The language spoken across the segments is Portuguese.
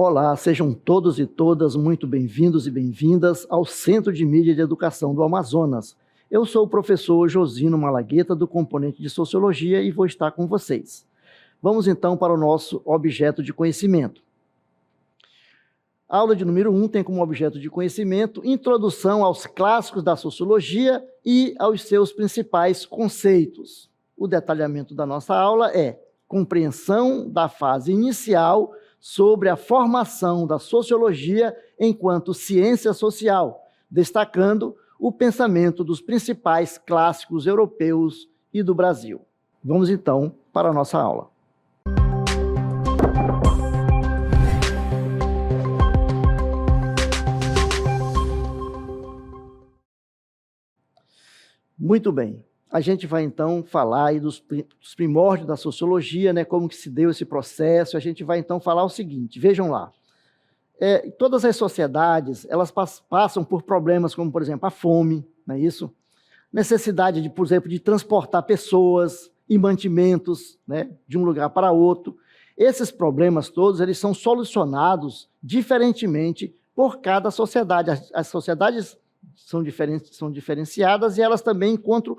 Olá, sejam todos e todas muito bem-vindos e bem-vindas ao Centro de Mídia de Educação do Amazonas. Eu sou o professor Josino Malagueta, do componente de Sociologia, e vou estar com vocês. Vamos então para o nosso objeto de conhecimento. A aula de número 1 tem como objeto de conhecimento introdução aos clássicos da Sociologia e aos seus principais conceitos. O detalhamento da nossa aula é compreensão da fase inicial sobre a formação da Sociologia enquanto ciência social, destacando o pensamento dos principais clássicos europeus e do Brasil. Vamos então para a nossa aula. Muito bem, a gente vai então falar aí dos primórdios da sociologia, né, como que se deu esse processo. A gente vai então falar o seguinte, vejam lá. Todas as sociedades, elas passam por problemas como, por exemplo, a fome, não é isso? Necessidade, por exemplo, de transportar pessoas e mantimentos, né, de um lugar para outro. Esses problemas todos, eles são solucionados diferentemente por cada sociedade. As sociedades são diferenciadas e elas também encontram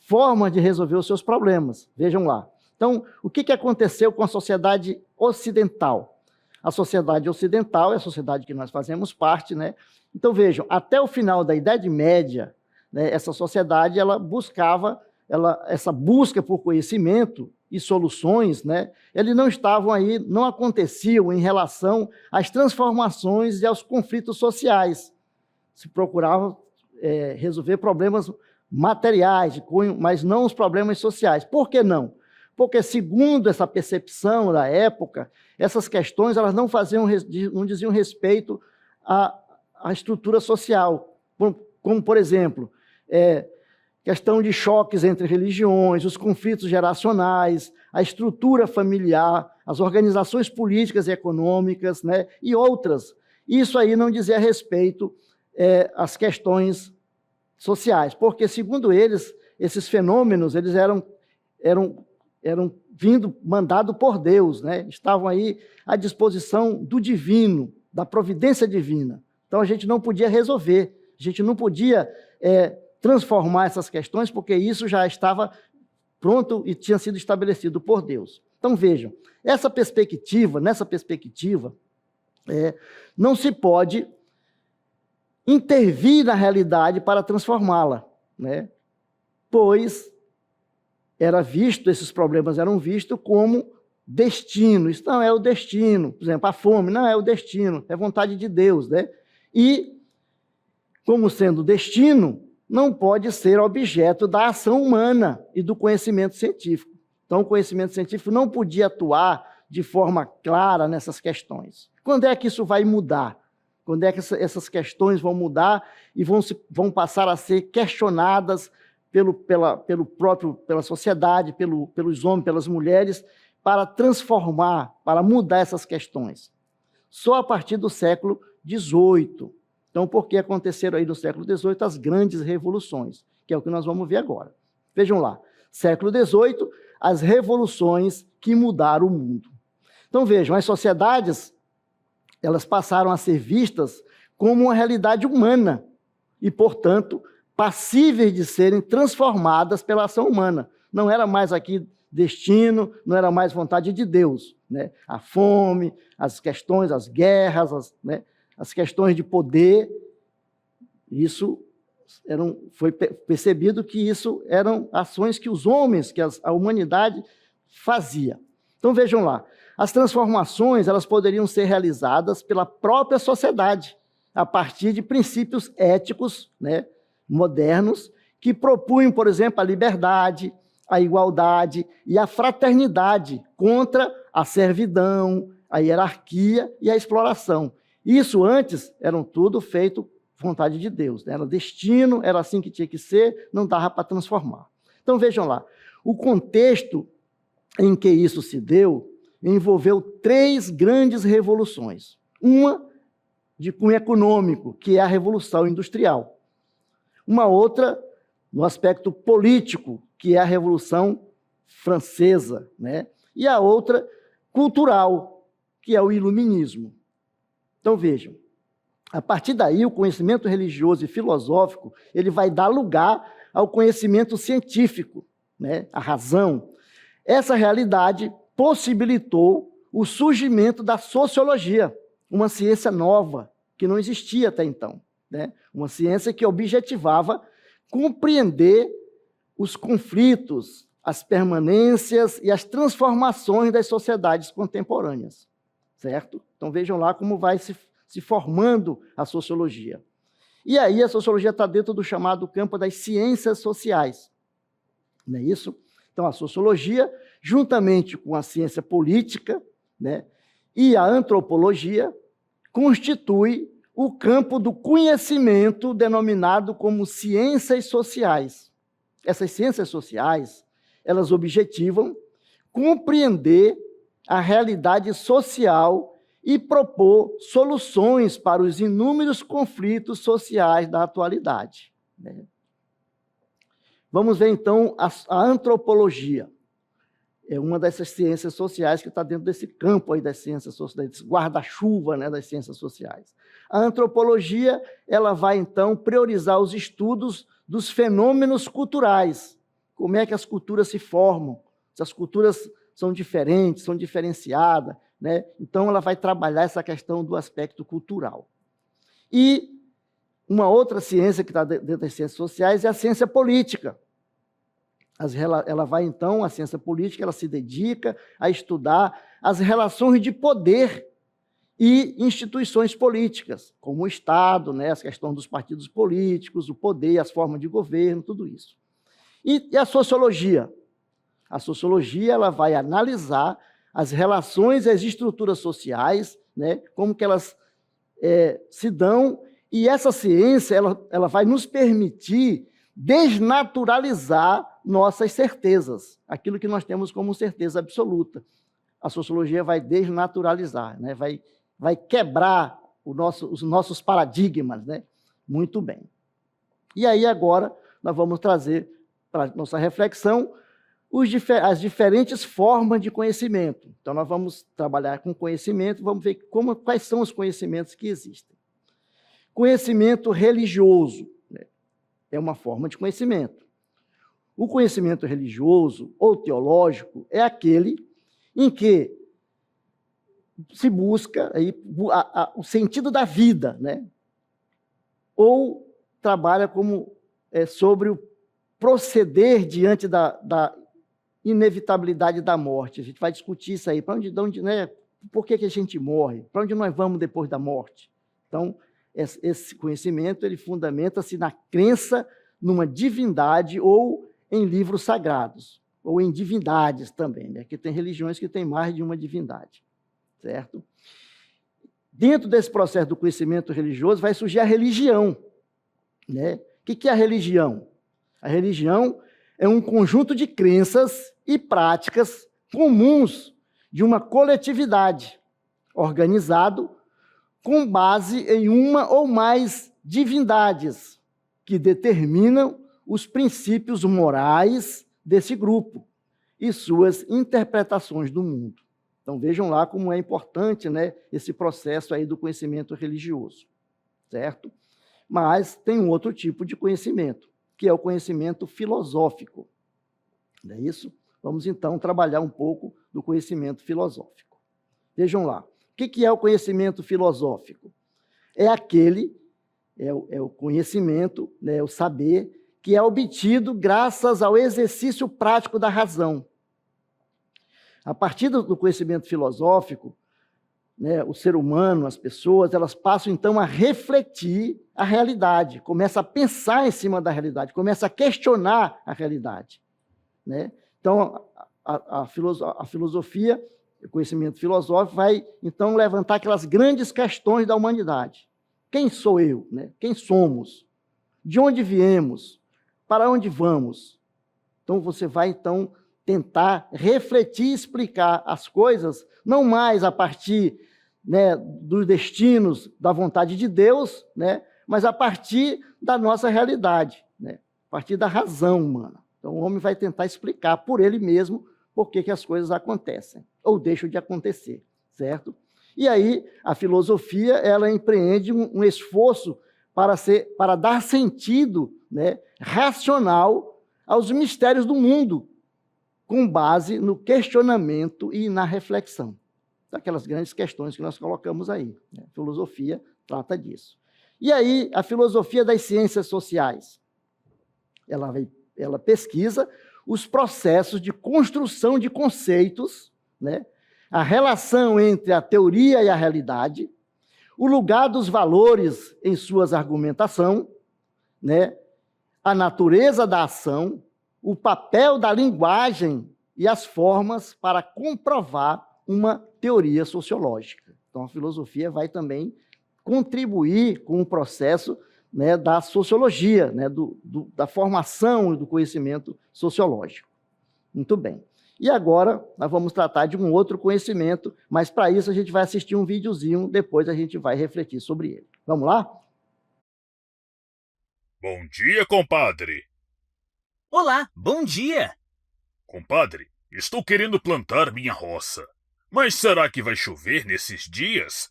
formas de resolver os seus problemas. Vejam lá. Então, o que aconteceu com a sociedade ocidental? A sociedade ocidental é a sociedade que nós fazemos parte, né? Então, vejam, até o final da Idade Média, né, essa sociedade ela buscava, essa busca por conhecimento e soluções, né, eles não estavam aí, não aconteciam em relação às transformações e aos conflitos sociais. Se procurava resolver problemas materiais, mas não os problemas sociais. Por que não? Porque, segundo essa percepção da época, essas questões elas não diziam respeito à estrutura social. Como, por exemplo, questão de choques entre religiões, os conflitos geracionais, a estrutura familiar, as organizações políticas e econômicas, né, e outras. Isso aí não dizia respeito às questões sociais, porque, segundo eles, esses fenômenos eles eram mandados por Deus, né? Estavam aí à disposição do divino, da providência divina. Então, a gente não podia resolver, a gente não podia transformar essas questões, porque isso já estava pronto e tinha sido estabelecido por Deus. Então, vejam, nessa perspectiva, não se pode intervir na realidade para transformá-la, né? Pois esses problemas eram vistos como destino. Isso não é o destino. Por exemplo, a fome não é o destino, é vontade de Deus, né? E, como sendo destino, não pode ser objeto da ação humana e do conhecimento científico. Então, o conhecimento científico não podia atuar de forma clara nessas questões. Quando é que isso vai mudar? Quando é que essas questões vão mudar e vão passar a ser questionadas pela sociedade, pelos homens, pelas mulheres, para transformar, para mudar essas questões? Só a partir do século XVIII. Então, por que aconteceram aí no século XVIII as grandes revoluções? Que é o que nós vamos ver agora. Vejam lá, século XVIII, as revoluções que mudaram o mundo. Então, vejam, as sociedades elas passaram a ser vistas como uma realidade humana e, portanto, passíveis de serem transformadas pela ação humana. Não era mais aqui destino, não era mais vontade de Deus, né? A fome, as questões, as guerras, as questões de poder, foi percebido que isso eram ações que os homens, que a humanidade fazia. Então, vejam lá, as transformações elas poderiam ser realizadas pela própria sociedade, a partir de princípios éticos, né, modernos, que propunham, por exemplo, a liberdade, a igualdade e a fraternidade contra a servidão, a hierarquia e a exploração. Isso antes eram tudo feito vontade de Deus, né? Era destino, era assim que tinha que ser, não dava para transformar. Então, vejam lá, o contexto em que isso se deu envolveu 3 grandes revoluções. Uma de cunho econômico, que é a Revolução Industrial. Uma outra no aspecto político, que é a Revolução Francesa, né? E a outra cultural, que é o Iluminismo. Então, vejam, a partir daí, o conhecimento religioso e filosófico, ele vai dar lugar ao conhecimento científico, né? A razão. Essa realidade possibilitou o surgimento da sociologia, uma ciência nova, que não existia até então, né? Uma ciência que objetivava compreender os conflitos, as permanências e as transformações das sociedades contemporâneas, certo? Então, vejam lá como vai se formando a sociologia. E aí a sociologia está dentro do chamado campo das ciências sociais, não é isso? Então, a sociologia, juntamente com a ciência política, né, e a antropologia, constitui o campo do conhecimento denominado como ciências sociais. Essas ciências sociais, elas objetivam compreender a realidade social e propor soluções para os inúmeros conflitos sociais da atualidade, né? Vamos ver, então, a antropologia. É uma dessas ciências sociais que está dentro desse campo aí das ciências sociais, desse guarda-chuva, né, das ciências sociais. A antropologia, ela vai, então, priorizar os estudos dos fenômenos culturais. Como é que as culturas se formam, se as culturas são diferentes, são diferenciadas, né? Então, ela vai trabalhar essa questão do aspecto cultural. E uma outra ciência que está dentro das ciências sociais é a ciência política. Ela vai, então, a ciência política, ela se dedica a estudar as relações de poder e instituições políticas, como o Estado, né, as questões dos partidos políticos, o poder, as formas de governo, tudo isso. E a sociologia? A sociologia, ela vai analisar as relações e as estruturas sociais, né, como que elas se dão. E essa ciência, ela vai nos permitir desnaturalizar nossas certezas, aquilo que nós temos como certeza absoluta. A sociologia vai desnaturalizar, né? vai quebrar os nossos paradigmas, né? Muito bem. E aí, agora, nós vamos trazer para a nossa reflexão as diferentes formas de conhecimento. Então, nós vamos trabalhar com conhecimento, vamos ver quais são os conhecimentos que existem. Conhecimento religioso, né, é uma forma de conhecimento. O conhecimento religioso ou teológico é aquele em que se busca aí, o sentido da vida, né? Ou trabalha como sobre o proceder diante da inevitabilidade da morte. A gente vai discutir isso aí. Para onde, né? Por que a gente morre? Para onde nós vamos depois da morte? Então, esse conhecimento, ele fundamenta-se na crença numa divindade ou em livros sagrados, ou em divindades também, né? Que tem religiões que têm mais de uma divindade, certo? Dentro desse processo do conhecimento religioso vai surgir a religião, né? O que é a religião? A religião é um conjunto de crenças e práticas comuns de uma coletividade, organizado com base em uma ou mais divindades que determinam os princípios morais desse grupo e suas interpretações do mundo. Então, vejam lá como é importante, né, esse processo aí do conhecimento religioso, certo? Mas tem um outro tipo de conhecimento, que é o conhecimento filosófico. Não é isso? Vamos, então, trabalhar um pouco do conhecimento filosófico. Vejam lá. O que é o conhecimento filosófico? É o conhecimento, né, o saber, que é obtido graças ao exercício prático da razão. A partir do conhecimento filosófico, né, o ser humano, as pessoas, elas passam, então, a refletir a realidade, começa a pensar em cima da realidade, começa a questionar a realidade, né? Então, a filosofia, o conhecimento filosófico vai, então, levantar aquelas grandes questões da humanidade. Quem sou eu? Né? Quem somos? De onde viemos? Para onde vamos? Então, você vai, então, tentar refletir e explicar as coisas, não mais a partir, né, dos destinos, da vontade de Deus, né, mas a partir da nossa realidade, né, a partir da razão humana. Então, o homem vai tentar explicar por ele mesmo por que as coisas acontecem, ou deixam de acontecer, certo? E aí a filosofia ela empreende um esforço para dar sentido, né, racional aos mistérios do mundo, com base no questionamento e na reflexão. Daquelas grandes questões que nós colocamos aí. Né? A filosofia trata disso. E aí, a filosofia das ciências sociais. Ela pesquisa os processos de construção de conceitos, né? A relação entre a teoria e a realidade, o lugar dos valores em suas argumentação, né? A natureza da ação, o papel da linguagem e as formas para comprovar uma teoria sociológica. Então, a filosofia vai também contribuir com o processo, né, da sociologia, né, da formação e do conhecimento sociológico. Muito bem. E agora, nós vamos tratar de um outro conhecimento, mas para isso a gente vai assistir um videozinho, depois a gente vai refletir sobre ele. Vamos lá? Bom dia, compadre. Olá, bom dia. Compadre, estou querendo plantar minha roça. Mas será que vai chover nesses dias?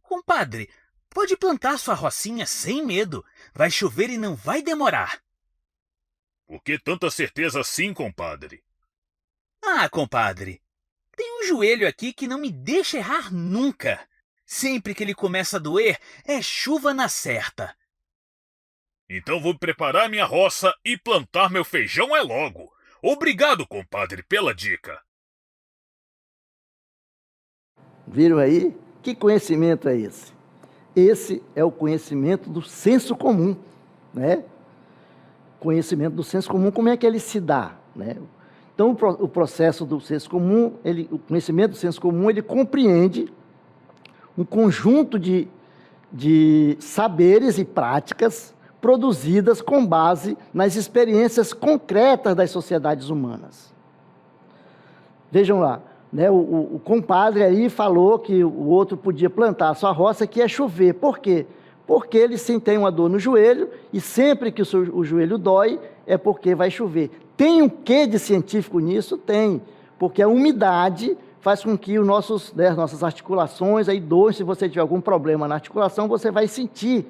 Compadre, pode plantar sua rocinha sem medo. Vai chover e não vai demorar. Por que tanta certeza assim, compadre? Ah, compadre, tem um joelho aqui que não me deixa errar nunca. Sempre que ele começa a doer, é chuva na certa. Então vou preparar minha roça e plantar meu feijão é logo. Obrigado, compadre, pela dica. Viram aí? Que conhecimento é esse? Esse é o conhecimento do senso comum, né? Conhecimento do senso comum, como é que ele se dá, né? Então, o processo do senso comum, o conhecimento do senso comum, ele compreende um conjunto de saberes e práticas produzidas com base nas experiências concretas das sociedades humanas. Vejam lá, né, o compadre aí falou que o outro podia plantar a sua roça que ia chover. Por quê? Porque ele sim tem uma dor no joelho e sempre que o joelho dói é porque vai chover. Tem um quê de científico nisso? Tem, porque a umidade faz com que as nossas articulações aí doem. Se você tiver algum problema na articulação, você vai sentir.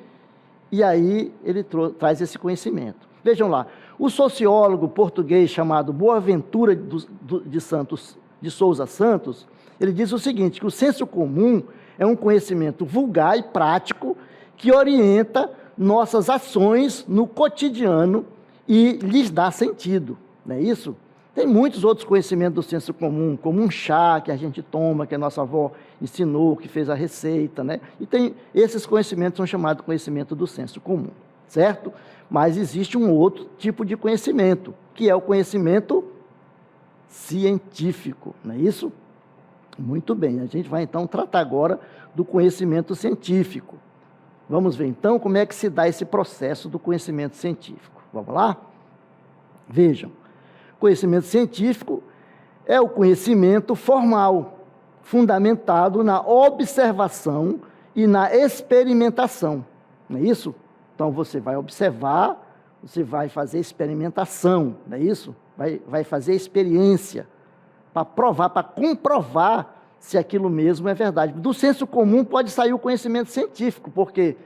E aí ele traz esse conhecimento. Vejam lá, o sociólogo português chamado Boaventura de Souza Santos, ele diz o seguinte, que o senso comum é um conhecimento vulgar e prático que orienta nossas ações no cotidiano e lhes dá sentido, não é isso? Tem muitos outros conhecimentos do senso comum, como um chá que a gente toma, que a nossa avó ensinou, que fez a receita, né? E esses conhecimentos são chamados de conhecimento do senso comum, certo? Mas existe um outro tipo de conhecimento, que é o conhecimento científico, não é isso? Muito bem, a gente vai então tratar agora do conhecimento científico. Vamos ver então como é que se dá esse processo do conhecimento científico. Vamos lá? Vejam, conhecimento científico é o conhecimento formal, fundamentado na observação e na experimentação, não é isso? Então você vai observar, você vai fazer experimentação, não é isso? Vai fazer experiência, para provar, para comprovar se aquilo mesmo é verdade. Do senso comum pode sair o conhecimento científico, porque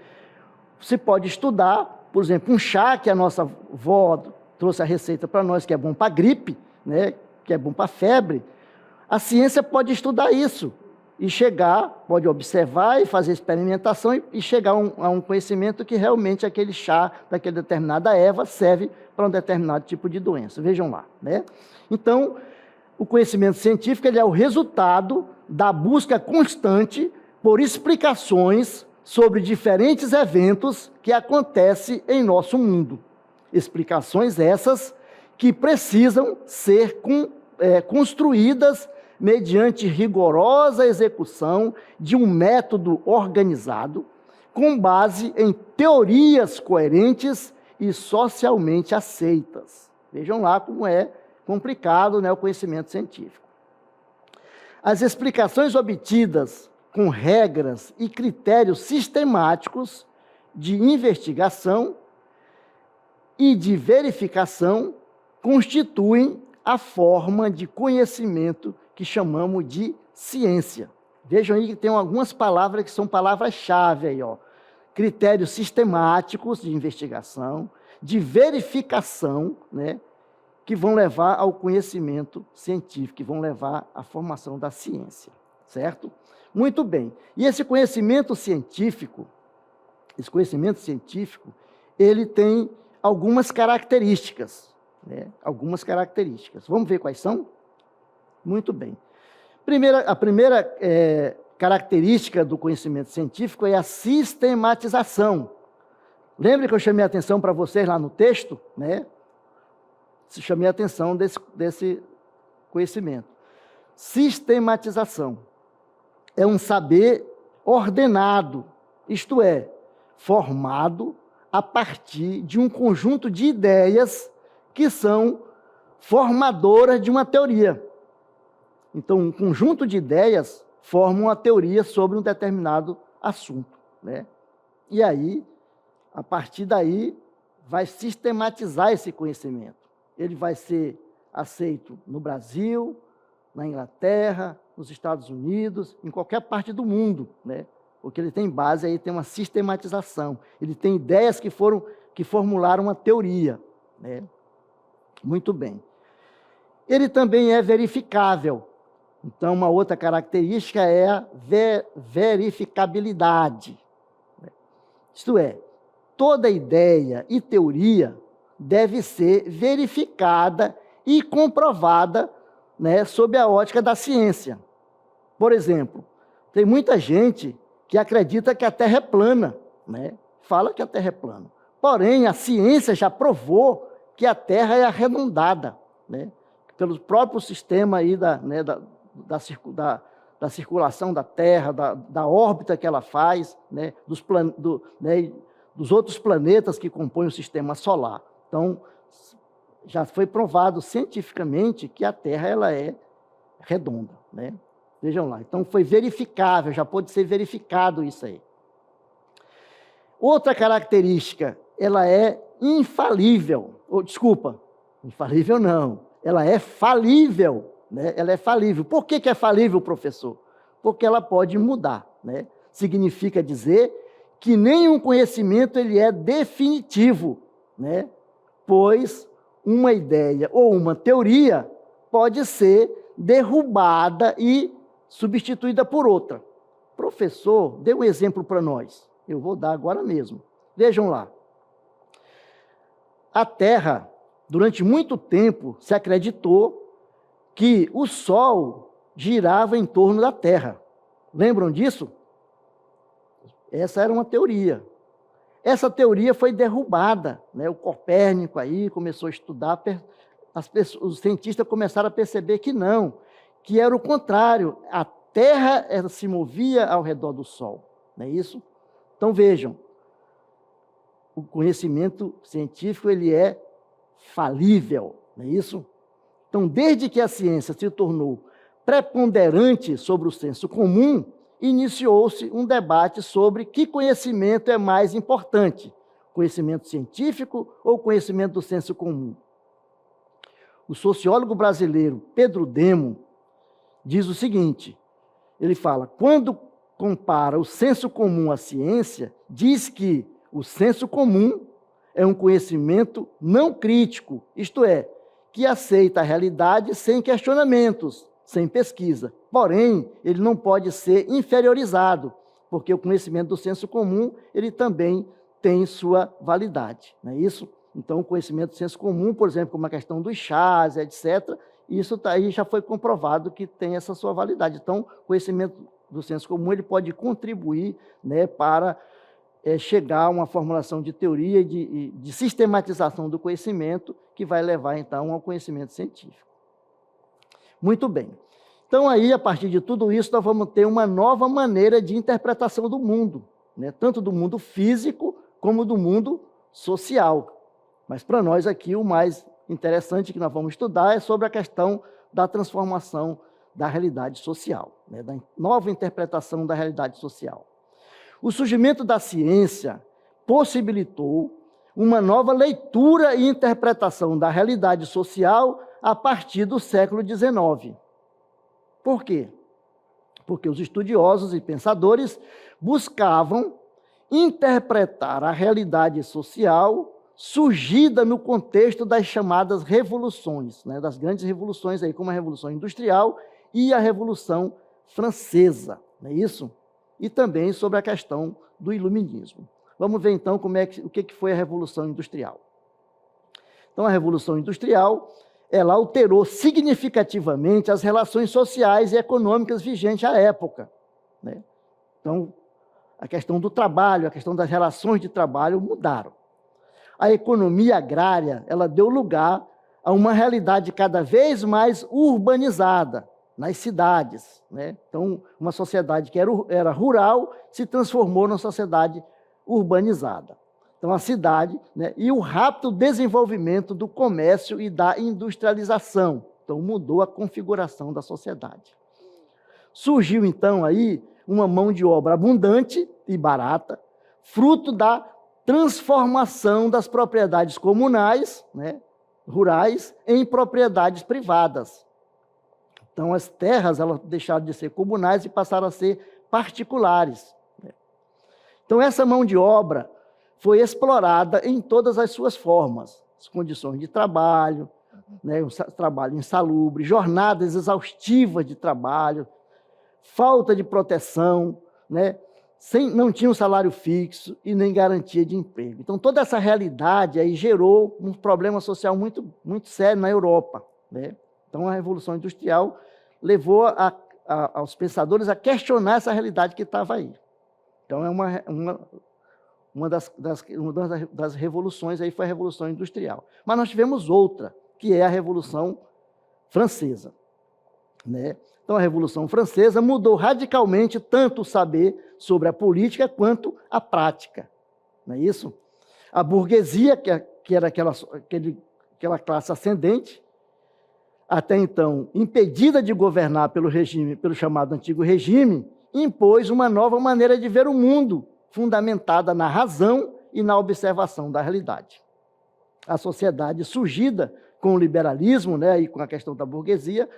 você pode estudar, por exemplo, um chá que a nossa avó trouxe a receita para nós, que é bom para gripe, né, que é bom para febre. A ciência pode estudar isso e pode observar e fazer experimentação e chegar a um conhecimento que realmente aquele chá daquela determinada erva serve para um determinado tipo de doença. Vejam lá, né? Então, o conhecimento científico ele é o resultado da busca constante por explicações sobre diferentes eventos que acontecem em nosso mundo. Explicações essas que precisam ser construídas mediante rigorosa execução de um método organizado, com base em teorias coerentes e socialmente aceitas. Vejam lá como é complicado, né, o conhecimento científico. As explicações obtidas com regras e critérios sistemáticos de investigação e de verificação constituem a forma de conhecimento que chamamos de ciência. Vejam aí que tem algumas palavras que são palavras-chave aí, ó. Critérios sistemáticos de investigação, de verificação, né, que vão levar ao conhecimento científico, que vão levar à formação da ciência, certo? Muito bem. E esse conhecimento científico, ele tem algumas características, né? Algumas características. Vamos ver quais são? Muito bem. A primeira característica do conhecimento científico é a sistematização. Lembra que eu chamei a atenção para vocês lá no texto, né? Chamei a atenção desse conhecimento. Sistematização é um saber ordenado, isto é, formado a partir de um conjunto de ideias que são formadoras de uma teoria. Então, um conjunto de ideias forma uma teoria sobre um determinado assunto, né? E aí, a partir daí, vai sistematizar esse conhecimento. Ele vai ser aceito no Brasil, na Inglaterra, nos Estados Unidos, em qualquer parte do mundo, né? Porque ele tem base aí, tem uma sistematização. Ele tem ideias que formularam uma teoria, né? Muito bem. Ele também é verificável. Então, uma outra característica é a verificabilidade. Isto é, toda ideia e teoria deve ser verificada e comprovada, né, sob a ótica da ciência. Por exemplo, tem muita gente que acredita que a Terra é plana, né? Fala que a Terra é plana. Porém, a ciência já provou que a Terra é arredondada, né? Pelo próprio sistema aí da circulação da Terra, da órbita que ela faz, né? Dos outros planetas que compõem o sistema solar. Então, já foi provado cientificamente que a Terra ela é redonda, né? Vejam lá. Então, foi verificável, já pode ser verificado isso aí. Outra característica, ela é infalível. Infalível não. Ela é falível, né? Ela é falível. Por que é falível, professor? Porque ela pode mudar, né? Significa dizer que nenhum conhecimento ele é definitivo, né? Pois uma ideia ou uma teoria pode ser derrubada e substituída por outra. Professor, dê um exemplo para nós. Eu vou dar agora mesmo. Vejam lá. A Terra, durante muito tempo, se acreditou que o Sol girava em torno da Terra. Lembram disso? Essa era uma teoria. Essa teoria foi derrubada, né? O Copérnico aí começou a estudar, os cientistas começaram a perceber que não, que era o contrário, a Terra ela se movia ao redor do Sol, não é isso? Então vejam, o conhecimento científico ele é falível, não é isso? Então, desde que a ciência se tornou preponderante sobre o senso comum, iniciou-se um debate sobre que conhecimento é mais importante, conhecimento científico ou conhecimento do senso comum. O sociólogo brasileiro Pedro Demo diz o seguinte, ele fala, quando compara o senso comum à ciência, diz que o senso comum é um conhecimento não crítico, isto é, que aceita a realidade sem questionamentos, sem pesquisa. Porém, ele não pode ser inferiorizado, porque o conhecimento do senso comum, ele também tem sua validade, não é isso? Então, o conhecimento do senso comum, por exemplo, como a questão dos chás, etc., isso aí já foi comprovado que tem essa sua validade. Então, o conhecimento do senso comum ele pode contribuir, né, para chegar a uma formulação de teoria e de sistematização do conhecimento que vai levar, então, ao conhecimento científico. Muito bem. Então, aí, a partir de tudo isso, nós vamos ter uma nova maneira de interpretação do mundo, né? Tanto do mundo físico como do mundo social. Mas, para nós aqui, o mais interessante que nós vamos estudar é sobre a questão da transformação da realidade social, né? Da nova interpretação da realidade social. O surgimento da ciência possibilitou uma nova leitura e interpretação da realidade social a partir do século XIX. Por quê? porque os estudiosos e pensadores buscavam interpretar a realidade social surgida no contexto das chamadas revoluções, né, das grandes revoluções, aí, como a Revolução Industrial e a Revolução Francesa, não é isso? E também sobre a questão do Iluminismo. Vamos ver, então, o que foi a Revolução Industrial. Então, a Revolução Industrial, ela alterou significativamente as relações sociais e econômicas vigentes à época, né? Então, a questão do trabalho, a questão das relações de trabalho mudaram. A economia agrária, ela deu lugar a uma realidade cada vez mais urbanizada nas cidades, né? Então, uma sociedade que era rural se transformou numa sociedade urbanizada. Então, a cidade, né, e o rápido desenvolvimento do comércio e da industrialização. Então, mudou a configuração da sociedade. Surgiu, então, aí uma mão de obra abundante e barata, fruto da transformação das propriedades comunais, né, rurais, em propriedades privadas. Então, as terras elas deixaram de ser comunais e passaram a ser particulares, né? Então, essa mão de obra foi explorada em todas as suas formas, as condições de trabalho, né, um trabalho insalubre, jornadas exaustivas de trabalho, falta de proteção, né, não tinha um salário fixo e nem garantia de emprego. Então, toda essa realidade aí gerou um problema social muito, muito sério na Europa, né? Então, a Revolução Industrial levou aos pensadores a questionar essa realidade que estava aí. Então, uma das revoluções aí foi a Revolução Industrial. Mas nós tivemos outra, que é a Revolução Francesa, né? Então, a Revolução Francesa mudou radicalmente tanto o saber sobre a política quanto a prática, não é isso? A burguesia, que era aquela classe ascendente, até então impedida de governar pelo chamado Antigo Regime, impôs uma nova maneira de ver o mundo, fundamentada na razão e na observação da realidade. A sociedade surgida com o liberalismo, né, e com a questão da burguesia,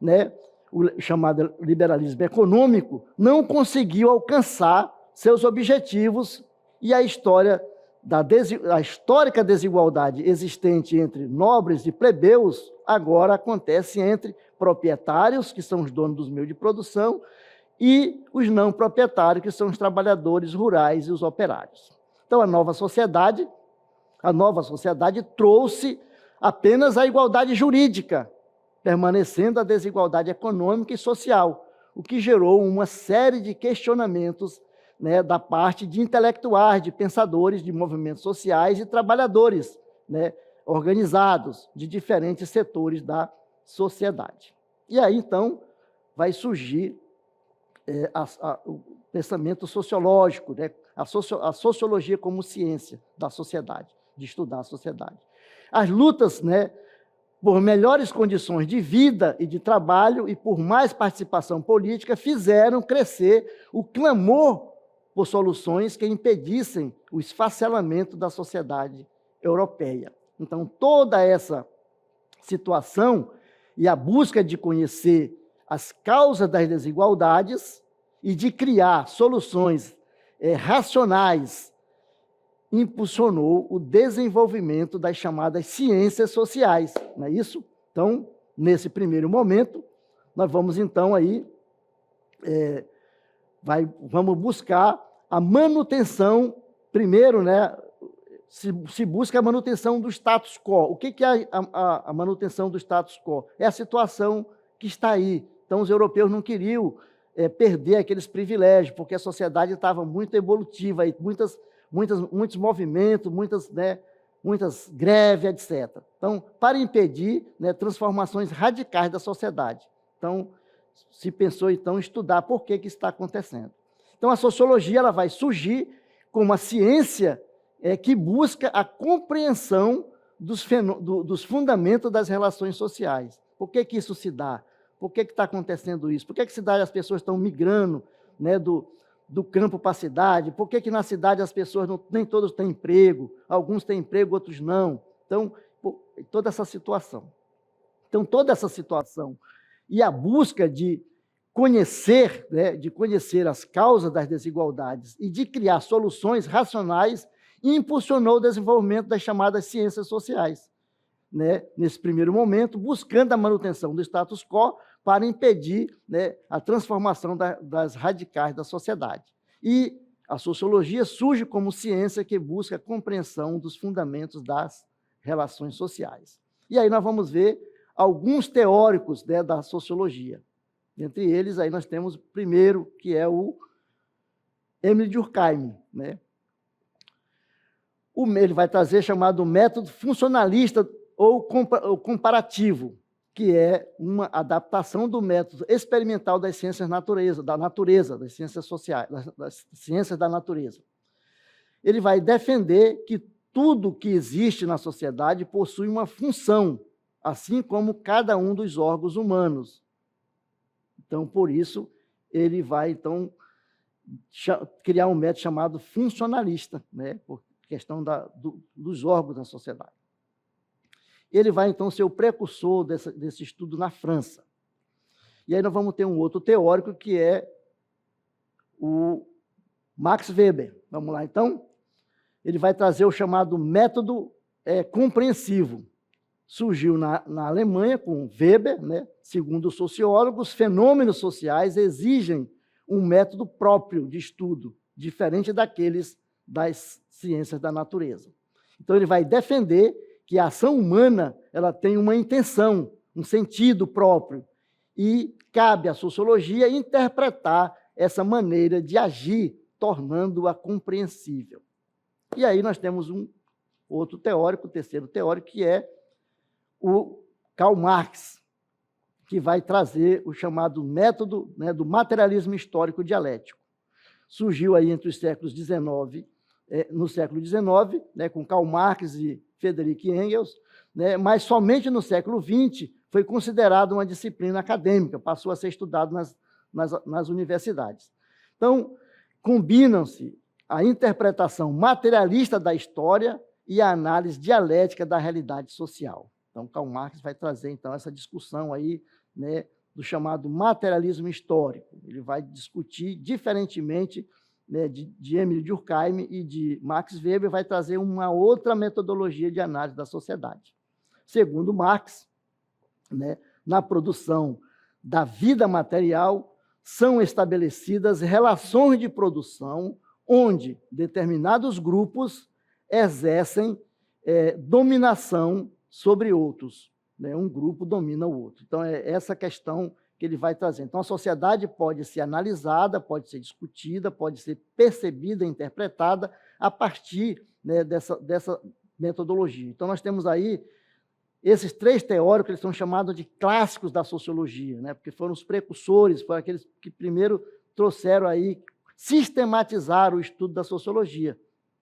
né, o chamado liberalismo econômico, não conseguiu alcançar seus objetivos e a histórica desigualdade existente entre nobres e plebeus agora acontece entre proprietários, que são os donos dos meios de produção, e os não proprietários, que são os trabalhadores rurais e os operários. Então, a nova sociedade trouxe apenas a igualdade jurídica, permanecendo a desigualdade econômica e social, o que gerou uma série de questionamentos, né, da parte de intelectuais, de pensadores, de movimentos sociais e trabalhadores, né, organizados de diferentes setores da sociedade. E aí, então, vai surgir o pensamento sociológico, né, a sociologia como ciência da sociedade, de estudar a sociedade. As lutas, né, por melhores condições de vida e de trabalho e por mais participação política, fizeram crescer o clamor por soluções que impedissem o esfacelamento da sociedade europeia. Então, toda essa situação e a busca de conhecer as causas das desigualdades e de criar soluções racionais impulsionou o desenvolvimento das chamadas ciências sociais, não é isso? Então, nesse primeiro momento, nós vamos então aí, vamos buscar a manutenção, primeiro, né, se busca a manutenção do status quo. O que é a manutenção do status quo? É a situação que está aí. Então, os europeus não queriam perder aqueles privilégios, porque a sociedade estava muito evolutiva, e muitos movimentos, muitas greves, etc. Então, para impedir, né, transformações radicais da sociedade. Então, se pensou, então, em estudar por que isso está acontecendo. Então, a sociologia ela vai surgir como uma ciência que busca a compreensão dos fundamentos das relações sociais. Por que isso se dá? Por que está acontecendo isso? Por que as pessoas estão migrando, né, do campo para a cidade? Por que na cidade as pessoas nem todos têm emprego? Alguns têm emprego, outros não. Então, toda essa situação. Então, toda essa situação e a busca de conhecer, né, de conhecer as causas das desigualdades e de criar soluções racionais, impulsionou o desenvolvimento das chamadas ciências sociais, né, nesse primeiro momento, buscando a manutenção do status quo para impedir, né, a transformação das radicais da sociedade. E a sociologia surge como ciência que busca a compreensão dos fundamentos das relações sociais. E aí nós vamos ver alguns teóricos, né, da sociologia. Entre eles, aí nós temos o primeiro, que é o Émile Durkheim, né? Ele vai trazer chamado método funcionalista ou comparativo, que é uma adaptação do método experimental das ciências da natureza, das ciências sociais, das ciências da natureza. Ele vai defender que tudo que existe na sociedade possui uma função, assim como cada um dos órgãos humanos. Então, por isso, ele vai, então, criar um método chamado funcionalista, né, por questão dos órgãos da sociedade. Ele vai, então, ser o precursor desse estudo na França. E aí nós vamos ter um outro teórico, que é o Max Weber. Vamos lá, então? Ele vai trazer o chamado método compreensivo. Surgiu na Alemanha com Weber, né? Segundo os sociólogos, fenômenos sociais exigem um método próprio de estudo, diferente daqueles das ciências da natureza. Então, ele vai defender que a ação humana ela tem uma intenção, um sentido próprio, e cabe à sociologia interpretar essa maneira de agir, tornando-a compreensível. E aí nós temos um outro teórico, o terceiro teórico, que é o Karl Marx, que vai trazer o chamado método, né, do materialismo histórico dialético. Surgiu aí entre os séculos XIX, no século XIX, né, com Karl Marx e Friedrich Engels, né, mas somente no século XX foi considerado uma disciplina acadêmica, passou a ser estudado nas universidades. Então, combinam-se a interpretação materialista da história e a análise dialética da realidade social. Então, Karl Marx vai trazer, então, essa discussão aí, né, do chamado materialismo histórico. Ele vai discutir, diferentemente, né, de Émile Durkheim e de Max Weber, vai trazer uma outra metodologia de análise da sociedade. Segundo Marx, né, na produção da vida material, são estabelecidas relações de produção onde determinados grupos exercem dominação sobre outros, né? Um grupo domina o outro. Então, é essa questão que ele vai trazer. Então, a sociedade pode ser analisada, pode ser discutida, pode ser percebida, interpretada a partir, né, dessa metodologia. Então, nós temos aí esses três teóricos, eles são chamados de clássicos da sociologia, né? Porque foram os precursores, foram aqueles que primeiro trouxeram aí, sistematizaram o estudo da sociologia.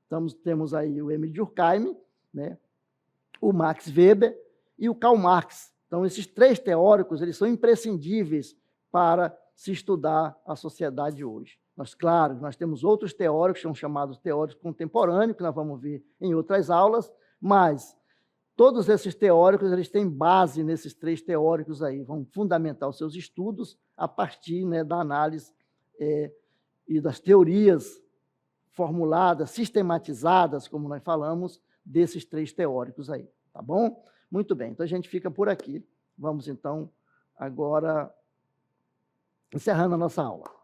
Então, temos aí o Émile Durkheim, né, o Max Weber e o Karl Marx. Então, esses três teóricos, eles são imprescindíveis para se estudar a sociedade hoje. Claro, nós temos outros teóricos, que são chamados teóricos contemporâneos, que nós vamos ver em outras aulas, mas todos esses teóricos, eles têm base nesses três teóricos aí, vão fundamentar os seus estudos a partir, né, da análise e das teorias formuladas, sistematizadas, como nós falamos, desses três teóricos aí, tá bom? Muito bem, então a gente fica por aqui. Vamos, então, agora encerrando a nossa aula.